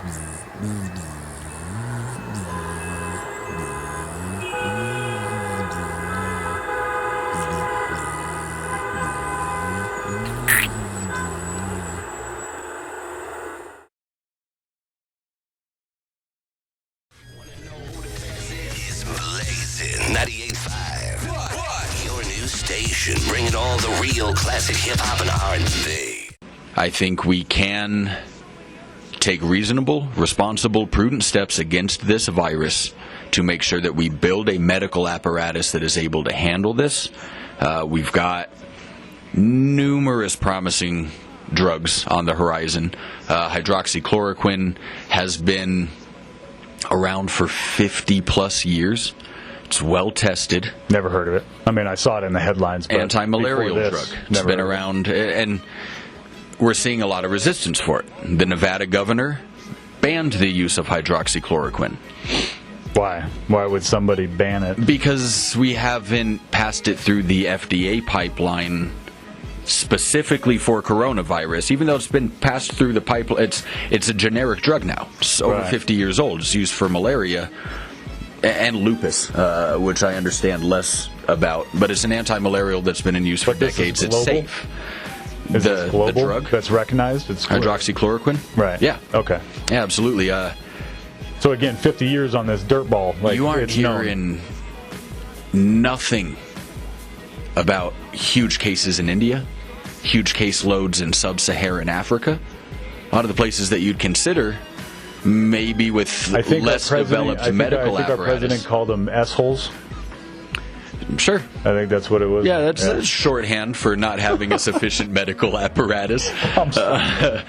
Blazing 98.5. Your new station, bringing all the real classic hip-hop and R&B. I think we can take reasonable, responsible, prudent steps against this virus to make sure that we build a medical apparatus that is able to handle this. We've got numerous promising drugs on the horizon. Hydroxychloroquine has been around for 50-plus years. It's well tested. Never heard of it. I mean, I saw it in the headlines. But anti-malarial drug. It's been around, and we're seeing a lot of resistance for it. The Nevada governor banned the use of hydroxychloroquine. Why? Why would somebody ban it? Because we haven't passed it through the FDA pipeline specifically for coronavirus. Even though it's been passed through the pipeline, it's a generic drug now. It's over 50 years old. It's used for malaria and lupus, which I understand less about. But it's an anti-malarial that's been in use for decades. It's safe. Is this global? The drug that's recognized? It's hydroxychloroquine? Right. Yeah. Okay. Yeah, absolutely. So again, 50 years on this dirt ball. Like, you aren't hearing nothing about huge cases in India, huge caseloads in sub-Saharan Africa. A lot of the places that you'd consider maybe with less developed medical apparatus. I think our president called them S-holes. Sure. I think that's what it was. Yeah, that's shorthand for not having a sufficient medical apparatus. I'm sorry.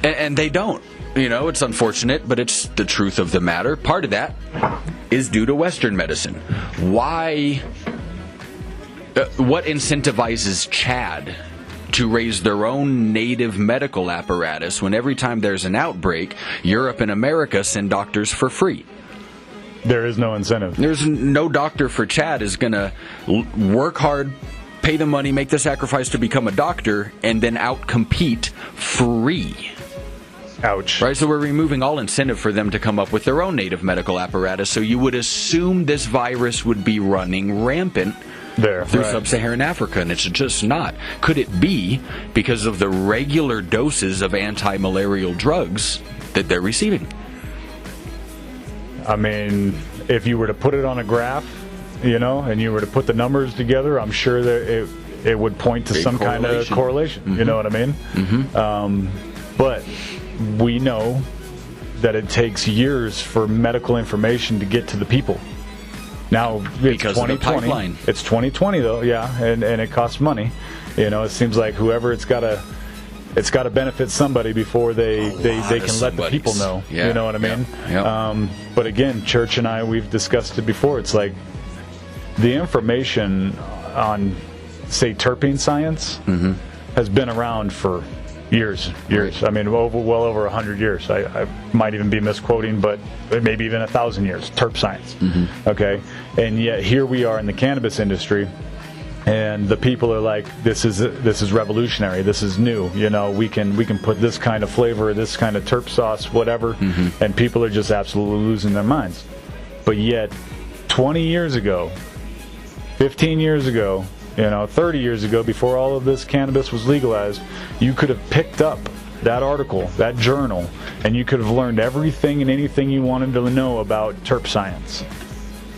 And they don't. You know, it's unfortunate, but it's the truth of the matter. Part of that is due to Western medicine. Why? What incentivizes Chad to raise their own native medical apparatus when every time there's an outbreak, Europe and America send doctors for free? There is no incentive. There's no doctor for Chad is going to work hard, pay the money, make the sacrifice to become a doctor, and then outcompete free. Ouch. Right, so we're removing all incentive for them to come up with their own native medical apparatus, so you would assume this virus would be running rampant through sub-Saharan Africa, and it's just not. Could it be because of the regular doses of anti-malarial drugs that they're receiving? I mean, if you were to put it on a graph, you know, and you were to put the numbers together, I'm sure that it would point to some kind of correlation. Mm-hmm. You know what I mean? Mm-hmm. But we know that it takes years for medical information to get to the people. Now, it's because 2020. Of the pipeline. It's 2020, though, yeah, and it costs money. You know, it seems like whoever it's got to benefit somebody before they can let the people know. Yeah. You know what I mean? Yeah. But again, Church and I, we've discussed it before. It's like the information on, say, terpene science has been around for years. Right. I mean, well over 100 years. I might even be misquoting, but maybe even 1,000 years. Terp science. Mm-hmm. Okay, and yet here we are in the cannabis industry, and the people are like, "This is revolutionary. This is new. You know, we can put this kind of flavor, this kind of terp sauce, whatever," and people are just absolutely losing their minds. But yet, 20 years ago, 15 years ago, 30 years ago, before all of this cannabis was legalized, you could have picked up that article, that journal, and you could have learned everything and anything you wanted to know about terp science.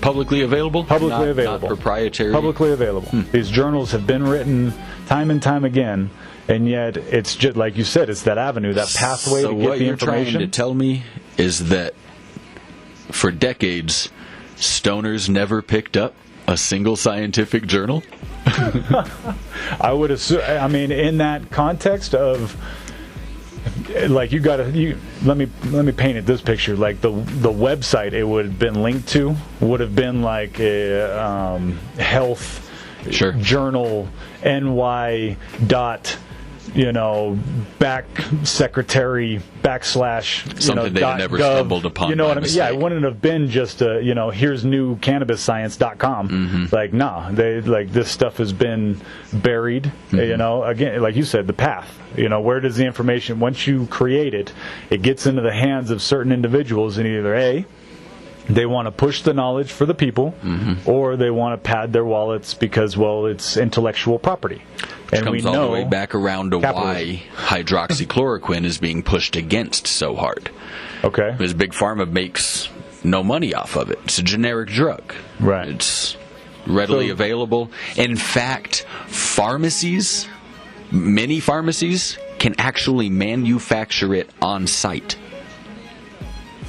Publicly available? Publicly available. Not proprietary? Publicly available. These journals have been written time and time again, and yet it's just, like you said, it's that avenue, that pathway to get the information. So what you're trying to tell me is that for decades, stoners never picked up a single scientific journal? I would assume. I mean, in that context of, like, let me paint it this picture. Like the website it would have been linked to would have been like a health journal, ny back secretary / something they never .gov, stumbled upon. You know by what I mean? mistake. Yeah, it wouldn't have been just here's new cannabisscience.com. Mm-hmm. Like, nah, this stuff has been buried. Mm-hmm. Again, like you said, the path. Where does the information, once you create it, it gets into the hands of certain individuals, and either A, they want to push the knowledge for the people, or they want to pad their wallets because, well, it's intellectual property. Which comes all the way back around to why hydroxychloroquine is being pushed against so hard. Okay. Because Big Pharma makes no money off of it. It's a generic drug. Right. It's readily available. In fact, many pharmacies can actually manufacture it on site.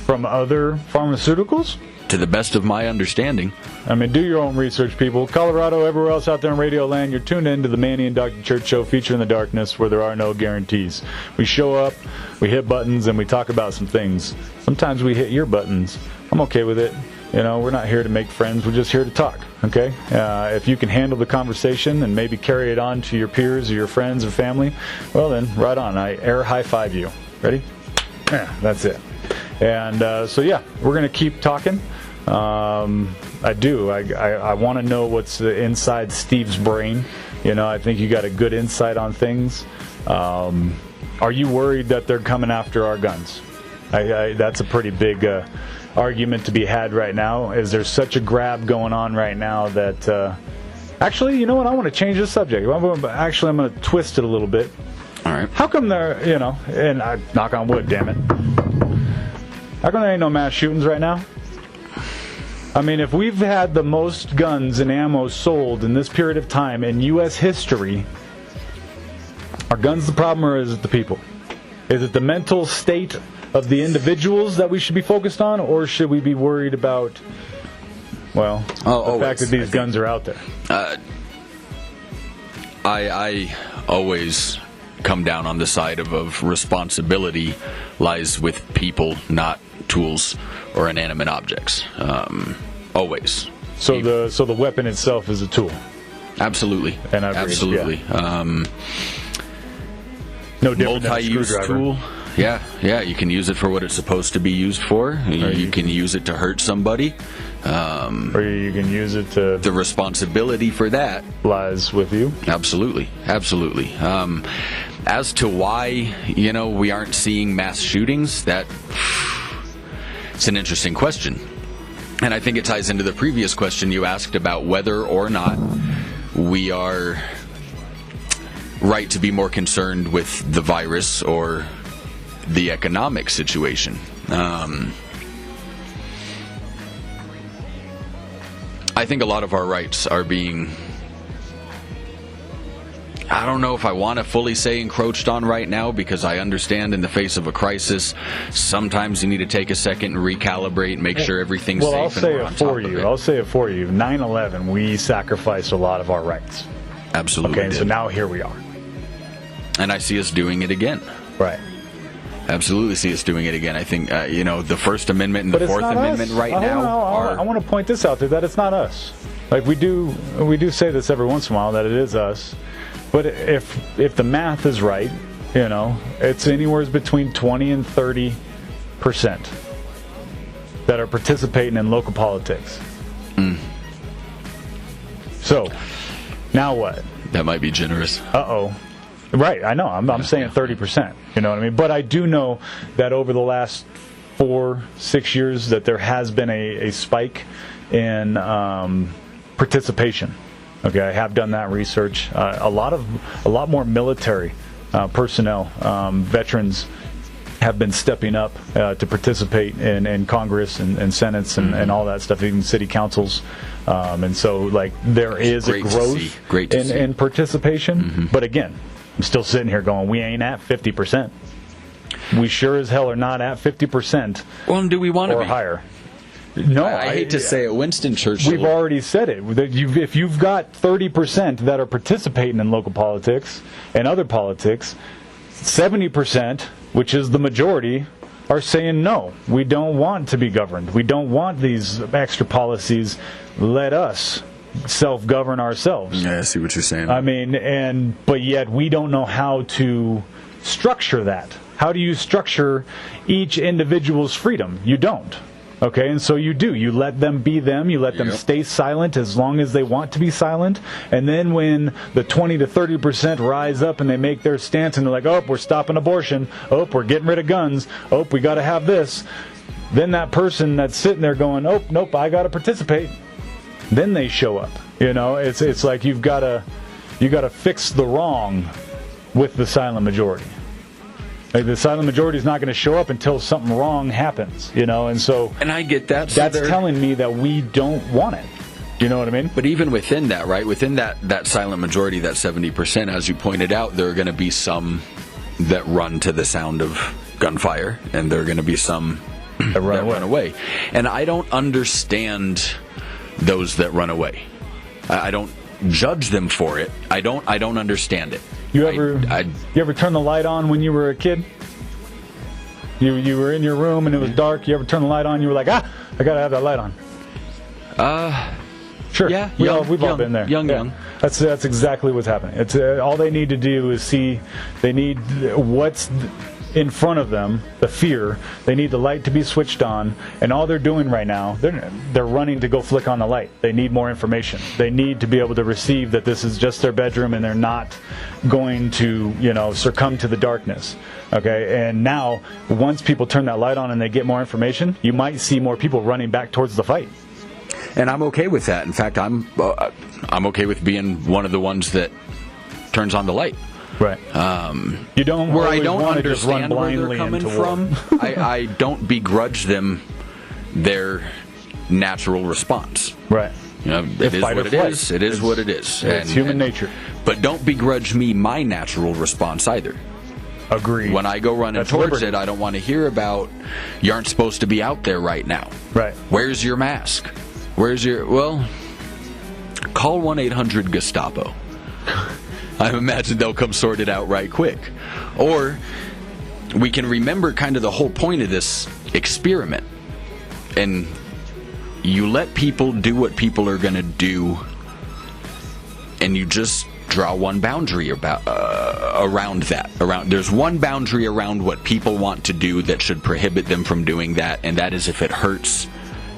From other pharmaceuticals? To the best of my understanding. I mean, do your own research, people. Colorado, everywhere else out there in radio land, you're tuned in to the Manny and Dr. Church Show, Feature in the Darkness, where there are no guarantees. We show up, we hit buttons, and we talk about some things. Sometimes we hit your buttons. I'm okay with it. We're not here to make friends. We're just here to talk, okay? If you can handle the conversation and maybe carry it on to your peers or your friends or family, well then, right on. I air high five you. Ready? Yeah, that's it. And we're going to keep talking. I do. I want to know what's inside Steve's brain. I think you got a good insight on things. Are you worried that they're coming after our guns? That's a pretty big argument to be had right now. Is there such a grab going on right now that... actually, you know what? I want to change the subject. I'm going to twist it a little bit. All right. How come there, and I knock on wood, damn it. How come there ain't no mass shootings right now? I mean, if we've had the most guns and ammo sold in this period of time in U.S. history, are guns the problem or is it the people? Is it the mental state of the individuals that we should be focused on, or should we be worried about, the fact that these guns are out there? I always come down on the side of responsibility lies with people, not tools or inanimate objects. Always. So the weapon itself is a tool. Absolutely. And I've absolutely. Yeah. No different multi-use than a tool. Yeah. You can use it for what it's supposed to be used for. You can use it to hurt somebody. Or you can use it to... The responsibility for that lies with you. Absolutely. As to why, we aren't seeing mass shootings, it's an interesting question. And I think it ties into the previous question you asked about whether or not we are right to be more concerned with the virus or the economic situation. I think a lot of our rights are being... I don't know if I want to fully say encroached on right now, because I understand in the face of a crisis, sometimes you need to take a second and recalibrate and make sure everything's safe. I'll and say we're it on top for of you. it. I'll say it for you. 9/11, we sacrificed a lot of our rights. Absolutely. Okay, so now here we are. And I see us doing it again. Right. Absolutely see us doing it again. I think, the First Amendment and the Fourth Amendment right now are... I want to point this out there, that it's not us. Like, we do say this every once in a while, that it is us. But if the math is right, it's anywhere between 20 and 30% that are participating in local politics. So, now what? That might be generous. Uh-oh. Right, I know. I'm saying 30%. You know what I mean? But I do know that over the last 4-6 years that there has been a spike in participation. Okay, I have done that research. A lot more military personnel, veterans, have been stepping up to participate in Congress and Senates and all that stuff, even city councils. And so, there is a growth in participation. But again, I'm still sitting here going, we ain't at 50%. We sure as hell are not at 50%. Well, and do we want to be higher? No, I hate to say it. Winston Churchill. We've already said it. If you've got 30% that are participating in local politics and other politics, 70%, which is the majority, are saying no. We don't want to be governed. We don't want these extra policies. Let us self-govern ourselves. Yeah, I see what you're saying. I mean, but yet we don't know how to structure that. How do you structure each individual's freedom? You don't. Okay, and so you do. You let them be them. You let them stay silent as long as they want to be silent. And then when the 20 to 30% rise up and they make their stance and they're like, oh, we're stopping abortion. Oh, we're getting rid of guns. Oh, we got to have this. Then that person that's sitting there going, oh, nope, I got to participate. Then they show up. You know, it's like you got to fix the wrong with the silent majority. Like the silent majority is not going to show up until something wrong happens, you know, and so... And I get that. That's telling me that we don't want it. You know what I mean? But even within that, right, within that silent majority, that 70%, as you pointed out, there are going to be some that run to the sound of gunfire, and there are going to be some that run away. And I don't understand those that run away. I don't judge them for it. I don't understand it. You ever turn the light on when you were a kid? You were in your room and it was dark. You ever turn the light on? You were like, I gotta have that light on. Sure. Yeah. We've all been there. Young. That's exactly what's happening. It's all they need to do is see. They need what's in front of them, the fear. They need the light to be switched on, and all they're doing right now, they're running to go flick on the light. They need more information. They need to be able to receive that this is just their bedroom and they're not going to, succumb to the darkness. Okay, and now once people turn that light on and they get more information, you might see more people running back towards the fight. And I'm okay with that. In fact, I'm okay with being one of the ones that turns on the light. Right. You don't. Where I don't understand where they're coming from. I don't begrudge them their natural response. Right. It is what it is. It is what it is. It's human nature. But don't begrudge me my natural response either. Agreed. When I go running towards it, I don't want to hear about you aren't supposed to be out there right now. Right. Where's your mask? Where's your... Well, call 1-800-GESTAPO. I imagine they'll come sort it out right quick. Or we can remember kind of the whole point of this experiment. And you let people do what people are going to do, and you just draw one boundary around that. There's one boundary around what people want to do that should prohibit them from doing that, and that is if it hurts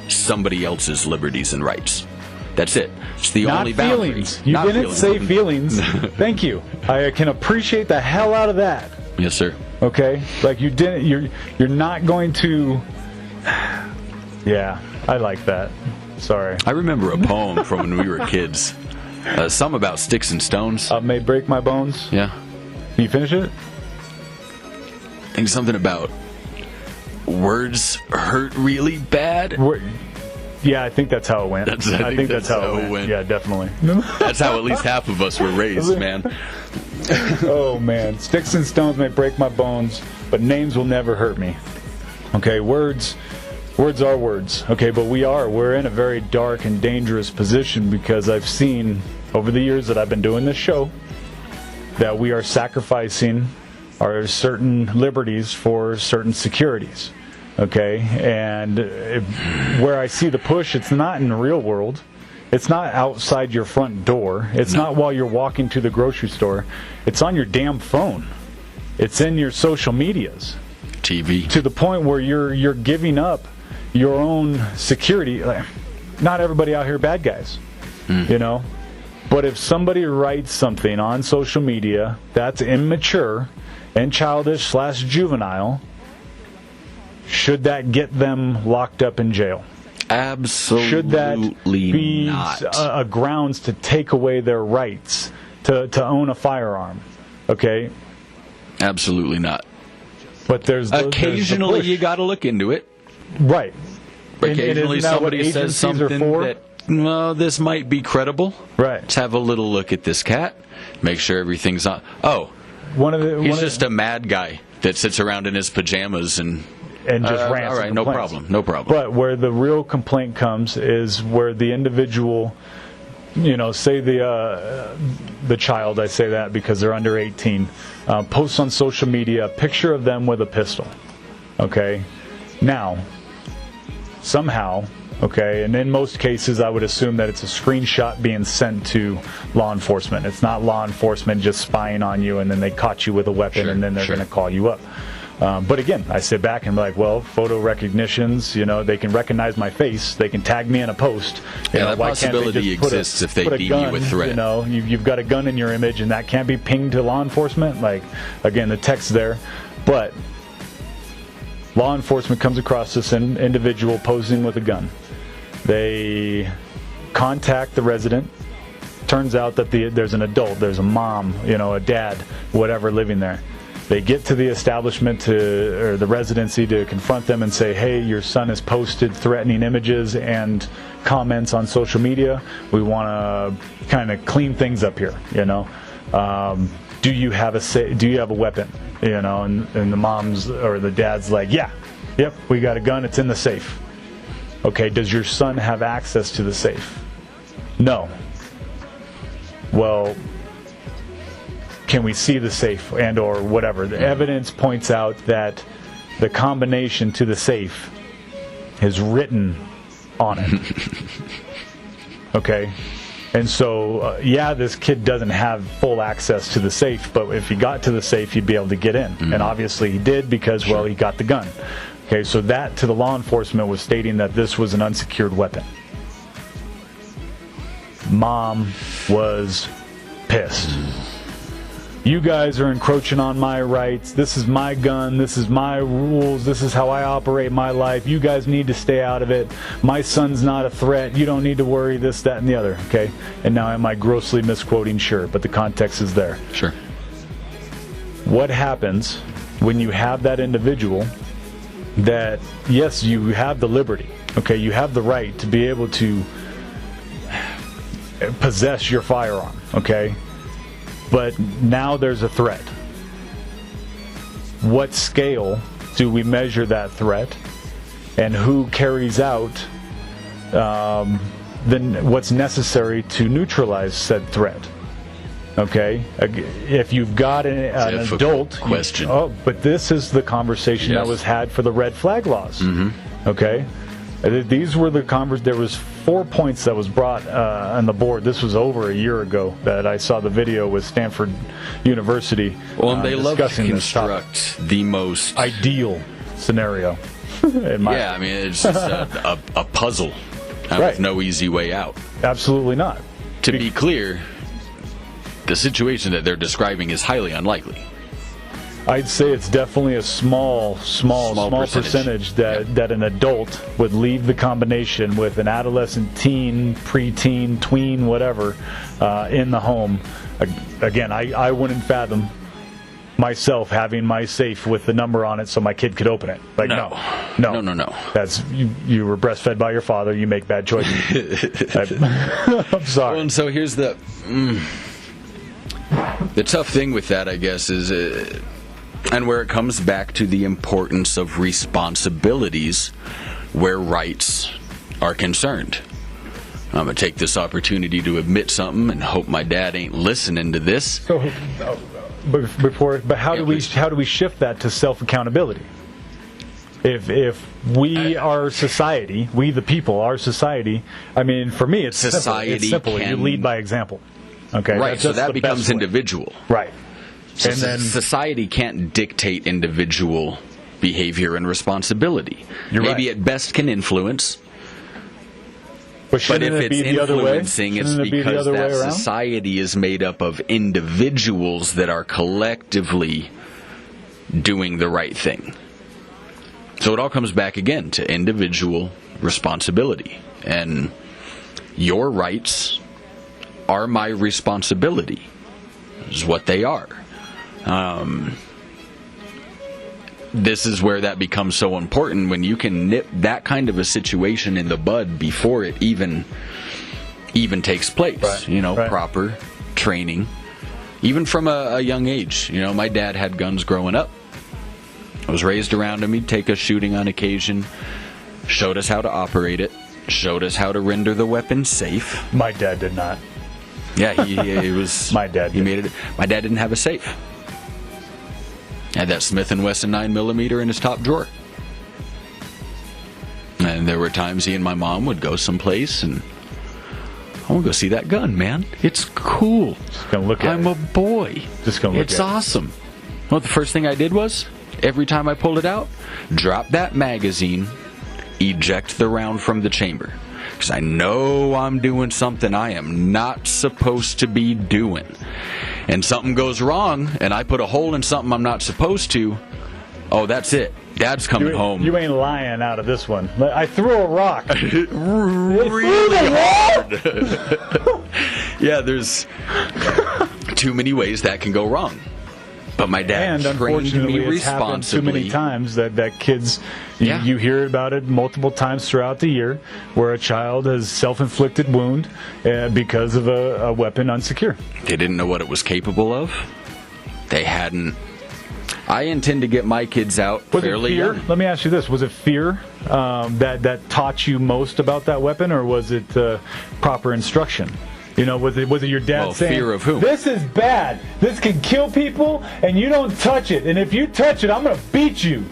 somebody else's liberties and rights. That's it. It's the only boundary. Feelings. You didn't say feelings. Thank you. I can appreciate the hell out of that. Yes, sir. Okay? Like you didn't. You're not going to. Yeah, I like that. Sorry. I remember a poem from when we were kids. Some about sticks and stones. May break my bones. Yeah. Can you finish it? I think something about words hurt really bad. Yeah, I think that's how it went. I think that's how it went. Yeah, definitely. That's how at least half of us were raised, man. Oh, man. Sticks and stones may break my bones, but names will never hurt me. Okay, words are words. Okay, but we're in a very dark and dangerous position because I've seen over the years that I've been doing this show that we are sacrificing our certain liberties for certain securities. Okay, and where I see the push, it's not in the real world. It's not outside your front door. It's not while you're walking to the grocery store. It's on your damn phone. It's in your social medias. TV. To the point where you're giving up your own security. Not everybody out here bad guys, But if somebody writes something on social media that's immature and childish/juvenile, should that get them locked up in jail? Absolutely. Should that be not a grounds to take away their rights to own a firearm? Okay. Absolutely not. But occasionally you got to look into it. Right. Occasionally somebody says something that, well, this might be credible. Right. Let's have a little look at this cat. Make sure everything's on. Oh, he's just a mad guy that sits around in his pajamas and just rants. All right, no problem. But where the real complaint comes is where the individual, say the child, I say that because they're under 18, posts on social media a picture of them with a pistol. Okay? Now, somehow, Okay, and in most cases, I would assume that it's a screenshot being sent to law enforcement. It's not law enforcement just spying on you, and then they caught you with a weapon, and then they're going to call you up. But again, I sit back and be like, well, photo recognitions, they can recognize my face. They can tag me in a post. That possibility exists if they deem you a threat. You've got a gun in your image, and that can't be pinged to law enforcement. Like, again, the text's there. But law enforcement comes across this individual posing with a gun. They contact the resident. Turns out that there's an adult, there's a mom, a dad, whatever, living there. They get to the establishment or the residency to confront them and say, hey, your son has posted threatening images and comments on social media. We want to kind of clean things up here, Do you have a weapon? And the mom's or the dad's like, yeah, yep, we got a gun. It's in the safe. Okay, does your son have access to the safe? No. Well, can we see the safe and or whatever? The evidence points out that the combination to the safe is written on it. Okay? And so, this kid doesn't have full access to the safe, but if he got to the safe, he'd be able to get in. Mm-hmm. And obviously he did because, well, he got the gun. Okay, so that to the law enforcement was stating that this was an unsecured weapon. Mom was pissed. You guys are encroaching on my rights. This is my gun. This is my rules. This is how I operate my life. You guys need to stay out of it. My son's not a threat. You don't need to worry, this, that, and the other. Okay? And now am I grossly misquoting? Sure, but the context is there. Sure. What happens when you have that individual that, yes, you have the liberty. Okay? You have the right to be able to possess your firearm. Okay? But now there's a threat. What scale do we measure that threat? And who carries out then what's necessary to neutralize said threat? Okay? If you've got an adult... question. But this is the conversation that was had for the red flag laws. Mm-hmm. Okay? These were the there was 4 points that was brought on the board. This was over a year ago that I saw the video with Stanford University. Well, and they love to construct the most ideal scenario. It's just a puzzle with no easy way out. Absolutely not. To be clear, the situation that they're describing is highly unlikely. I'd say it's definitely a small percentage that an adult would leave the combination with an adolescent, teen, preteen, tween, whatever, in the home. Again, I wouldn't fathom myself having my safe with the number on it so my kid could open it. Like, no. That's you were breastfed by your father. You make bad choices. I'm sorry. Well, and so here's the tough thing with that, I guess, is. And where it comes back to the importance of responsibilities where rights are concerned. I'm going to take this opportunity to admit something and hope my dad ain't listening to this. So, but how do we shift that to self-accountability? If we, our society, we the people, our society, I mean, for me, it's simple. You lead by example. Okay, right, so that becomes individual. Right. So and then society can't dictate individual behavior and responsibility. Maybe at best can influence, but if it's influencing, it's because that society is made up of individuals that are collectively doing the right thing. So it all comes back again to individual responsibility. And your rights are my responsibility, is what they are. This is where that becomes so important, when you can nip that kind of a situation in the bud before it even takes place. Right. Proper training, even from a young age. My dad had guns growing up. I was raised around him. He'd take us shooting on occasion, showed us how to operate it, showed us how to render the weapon safe. My dad did not. Yeah, he was. My dad. He made it. My dad didn't have a safe. Had that Smith & Wesson 9mm in his top drawer. And And there were times he and my mom would go someplace, and I want to go see that gun, man. It's cool. Just gonna look at I'm a boy. Just gonna look It's at it. awesome. Well, the first thing I did was, every time I pulled it out, drop that magazine, eject the round from the chamber. Because I know I'm doing something I am not supposed to be doing. And something goes wrong, and I put a hole in something I'm not supposed to, oh, that's it. Dad's coming home. You ain't lying out of this one. I threw a rock. Really hard. Yeah, there's too many ways that can go wrong. But my dad And trained unfortunately, me it's happened too responsibly. many times that kids, Yeah. you hear about it multiple times throughout the year, where a child has self-inflicted wound because of a weapon unsecure. They didn't know what it was capable of. They hadn't. I intend to get my kids out Was it fairly fear? young. Let me ask you this: was it fear that taught you most about that weapon, or was it proper instruction? You know, was it your dad Well, saying, fear of whom? "This is bad. This can kill people, and you don't touch it. And if you touch it, I'm going to beat you"?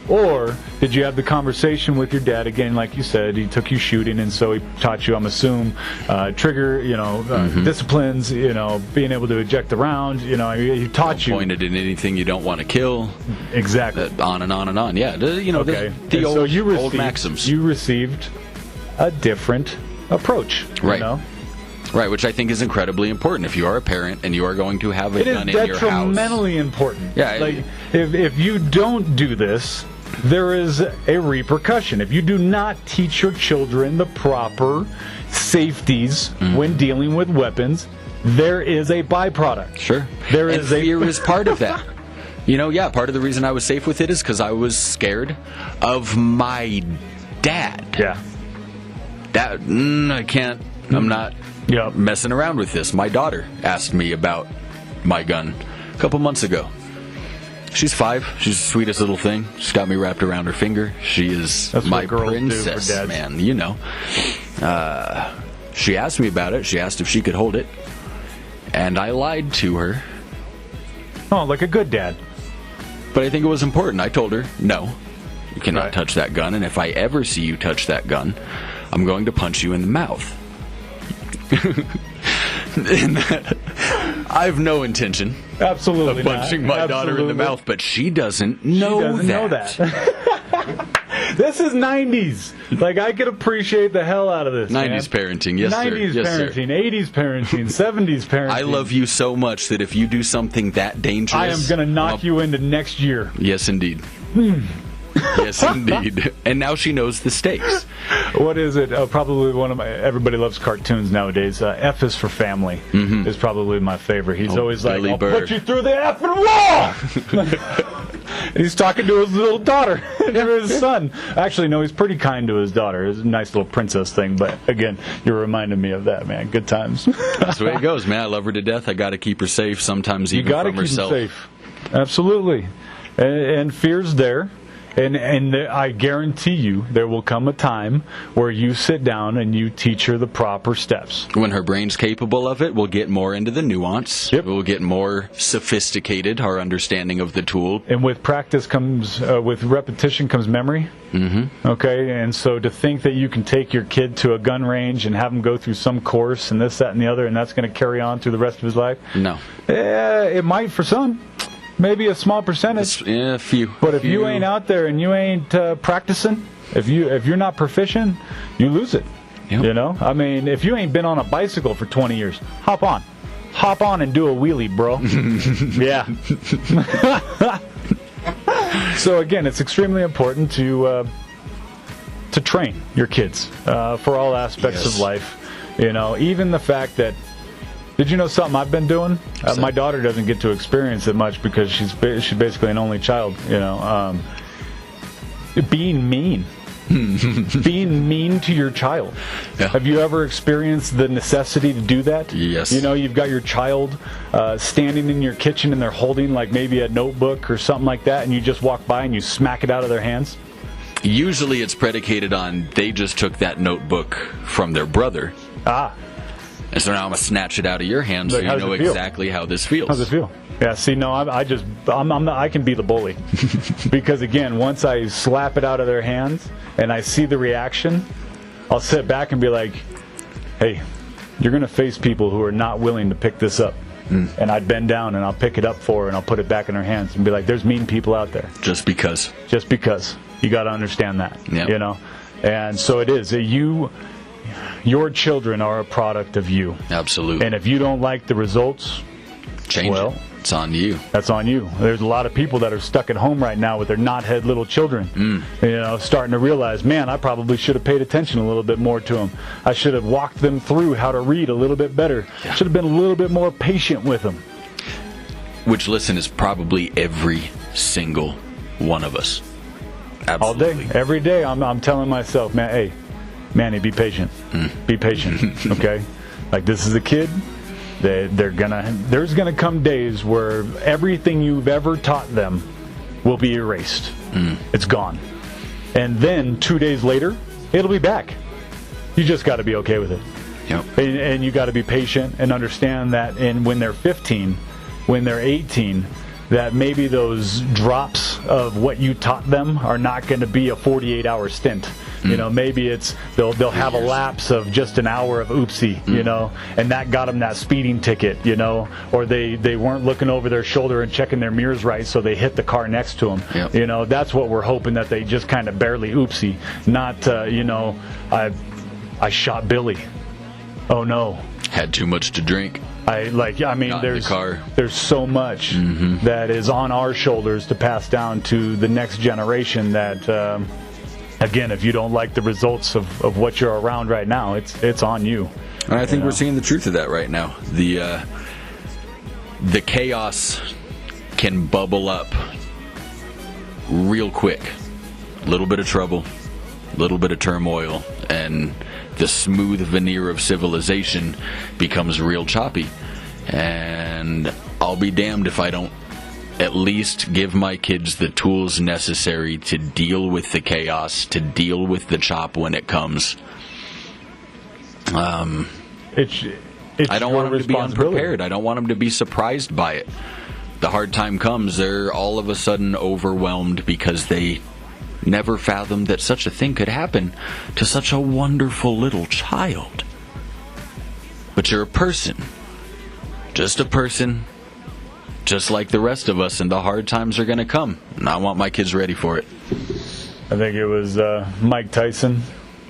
Or did you have the conversation with your dad again, like you said, he took you shooting, and so he taught you, I'm assuming, trigger, disciplines, being able to eject the round, he taught you. Pointed at anything you don't want to kill. Exactly. On and on and on. Yeah, Okay. the And old, so you old maxims. You received a different approach. Right. You know? Right, which I think is incredibly important. If you are a parent and you are going to have a It is gun in your house. detrimentally important. Yeah, Like, if you don't do this, there is a repercussion. If you do not teach your children the proper safeties when dealing with weapons, there is a byproduct. Sure. There and is fear is part of that. Part of the reason I was safe with it is because I was scared of my dad. Yeah. That, I can't, I'm not Yep. messing around with this. My daughter asked me about my gun a couple months ago. She's 5. She's the sweetest little thing. She's got me wrapped around her finger. She is That's my what girls do for princess, dads. man. She asked me about it. She asked if she could hold it. And I lied to her. Oh, like a good dad. But I think it was important. I told her, no, you cannot Right. touch that gun. And if I ever see you touch that gun, I'm going to punch you in the mouth. And I have no intention Absolutely of punching not. my daughter in the Absolutely. mouth, but she doesn't know She doesn't know that. This is 90s. Like, I could appreciate the hell out of this. 90s parenting, yes, sir. 90s Yes, sir. parenting, 80s parenting, 70s parenting. I love you so much that if you do something that dangerous, I am going to knock you into next year. Yes, indeed. Yes, indeed. And now she knows the stakes. What is it? Probably one of my. Everybody loves cartoons nowadays. F is for family is probably my favorite. He's always like, Billy "I'll Burr. put you through the effing wall." And he's talking to his little daughter, or his son. Actually, no, he's pretty kind to his daughter. It's a nice little princess thing. But again, you're reminding me of that, man. Good times. That's the way it goes, man. I love her to death. I got to keep her safe. Sometimes You even got to from keep herself. them safe. Absolutely. And fear's there. And I guarantee you there will come a time where you sit down and you teach her the proper steps. When her brain's capable of it, we'll get more into the nuance. Yep. We'll get more sophisticated, our understanding of the tool. And with practice comes, with repetition comes memory. Mm-hmm. Okay, and so to think that you can take your kid to a gun range and have him go through some course and this, that, and the other, and that's going to carry on through the rest of his life, No. it might for some. Maybe a small percentage. A few. But if you ain't out there and you ain't practicing, if you're not proficient, you lose it. Yep. You know, I mean, if you ain't been on a bicycle for 20 years, hop on and do a wheelie, bro. Yeah. So again, it's extremely important to train your kids for all aspects Yes. of life. You know, even the fact that. Did you know something I've been doing? My daughter doesn't get to experience it much because she's basically an only child. You know, being mean. Being mean to your child. Yeah. Have you ever experienced the necessity to do that? Yes. You know, you've got your child standing in your kitchen and they're holding like maybe a notebook or something like that, and you just walk by and you smack it out of their hands. Usually it's predicated on they just took that notebook from their brother. Ah. And so now I'm going to snatch it out of your hands so you know exactly how this feels. How's it feel? Yeah, see, no, I can be the bully. Because, again, once I slap it out of their hands and I see the reaction, I'll sit back and be like, hey, you're going to face people who are not willing to pick this up. And I'd bend down and I'll pick it up for her and I'll put it back in her hands and be like, there's mean people out there. Just because. Just because. You got to understand that. Yep. You know? And so it is. Your children are a product of you. Absolutely. And if you don't like the results, change it. It's on you. That's on you. There's a lot of people that are stuck at home right now with their knothead little children. Starting to realize, man, I probably should have paid attention a little bit more to them. I should have walked them through how to read a little bit better. Yeah. Should have been a little bit more patient with them. Which, listen, is probably every single one of us. Absolutely. All day, every day, I'm telling myself, man, hey, Manny, be patient. Be patient, okay? Like, this is a kid. There's gonna come days where everything you've ever taught them will be erased. It's gone. And then 2 days later, it'll be back. You just got to be okay with it. Yep. And you got to be patient and understand that when they're 15, when they're 18, that maybe those drops of what you taught them are not going to be a 48-hour stint. You know, maybe it's they'll have a lapse of just an hour of oopsie, you know, and that got them that speeding ticket, you know, or they weren't looking over their shoulder and checking their mirrors right, so they hit the car next to them. Yep. You know, that's what we're hoping, that they just kind of barely oopsie, not I shot Billy. Oh no. Had too much to drink. There's so much that is on our shoulders to pass down to the next generation that. Again, if you don't like the results of what you're around right now, it's on you. And I think we're seeing the truth of that right now. The chaos can bubble up real quick. A little bit of trouble, a little bit of turmoil, and the smooth veneer of civilization becomes real choppy. And I'll be damned if I don't at least give my kids the tools necessary to deal with the chaos, to deal with the chop when it comes. I don't want them to be unprepared. I don't want them to be surprised by it. The hard time comes, they're all of a sudden overwhelmed because they never fathomed that such a thing could happen to such a wonderful little child. But you're a person. Just a person. Just like the rest of us, and the hard times are going to come. And I want my kids ready for it. I think it was Mike Tyson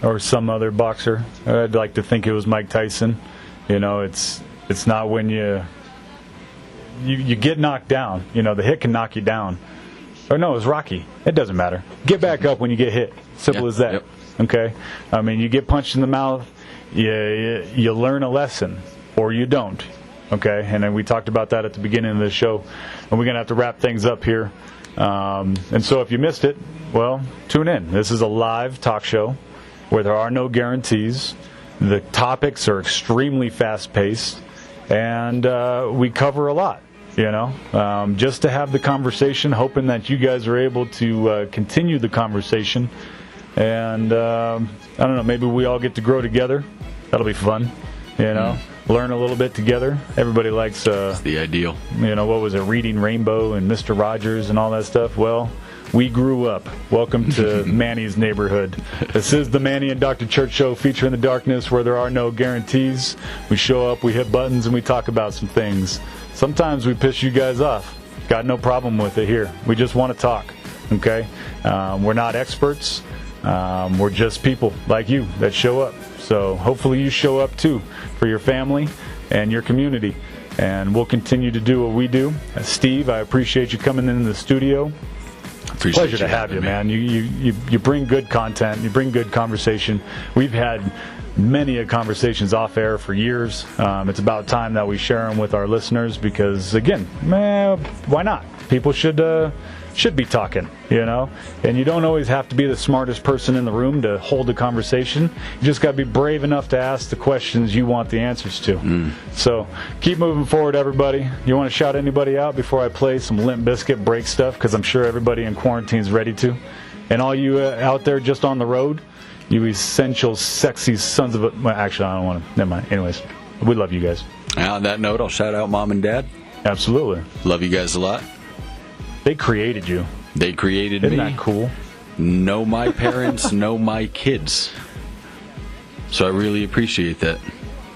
or some other boxer. I'd like to think it was Mike Tyson. You know, it's not when you get knocked down. You know, the hit can knock you down. Or no, it was Rocky. It doesn't matter. Get back up when you get hit. Simple as that. Yep. Okay? I mean, you get punched in the mouth, you learn a lesson, or you don't. Okay, and then we talked about that at the beginning of the show, and we're going to have to wrap things up here. And so if you missed it, well, tune in. This is a live talk show where there are no guarantees. The topics are extremely fast-paced, and we cover a lot, you know, just to have the conversation, hoping that you guys are able to continue the conversation. And I don't know, maybe we all get to grow together. That'll be fun, you know. Learn a little bit together. Everybody likes the ideal. You know, what was it, Reading Rainbow and Mr. Rogers and all that stuff? Well, we grew up. Welcome to Manny's neighborhood. This is the Manny and Dr. Church Show, Feature in the Darkness, where there are no guarantees. We show up, we hit buttons, and we talk about some things. Sometimes we piss you guys off. Got no problem with it here. We just want to talk, okay? We're not experts. We're just people like you that show up. So hopefully you show up too for your family and your community. And we'll continue to do what we do. Steve, I appreciate you coming in the studio. Pleasure to have you, man. You bring good content. You bring good conversation. We've had many conversations off air for years. It's about time that we share them with our listeners because, again, why not? People should be talking, you know. And you don't always have to be the smartest person in the room to hold a conversation. You just got to be brave enough to ask the questions you want the answers to. So keep moving forward, everybody. You want to shout anybody out before I play some Limp Bizkit break stuff? Because I'm sure everybody in quarantine is ready to. And all you out there just on the road, you essential, sexy sons of a... Well, actually, I don't want to... Never mind. Anyways, We love you guys. On that note, I'll shout out Mom and Dad. Absolutely. Love you guys a lot. They created you. They created Isn't me. that cool? Know my parents, know my kids. So I really appreciate that.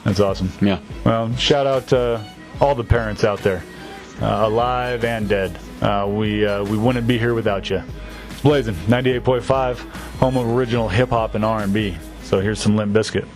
That's awesome. Yeah. Well, shout out to all the parents out there, alive and dead. We wouldn't be here without you. It's Blazing 98.5, home of original hip hop and R&B. So here's some Limp Bizkit.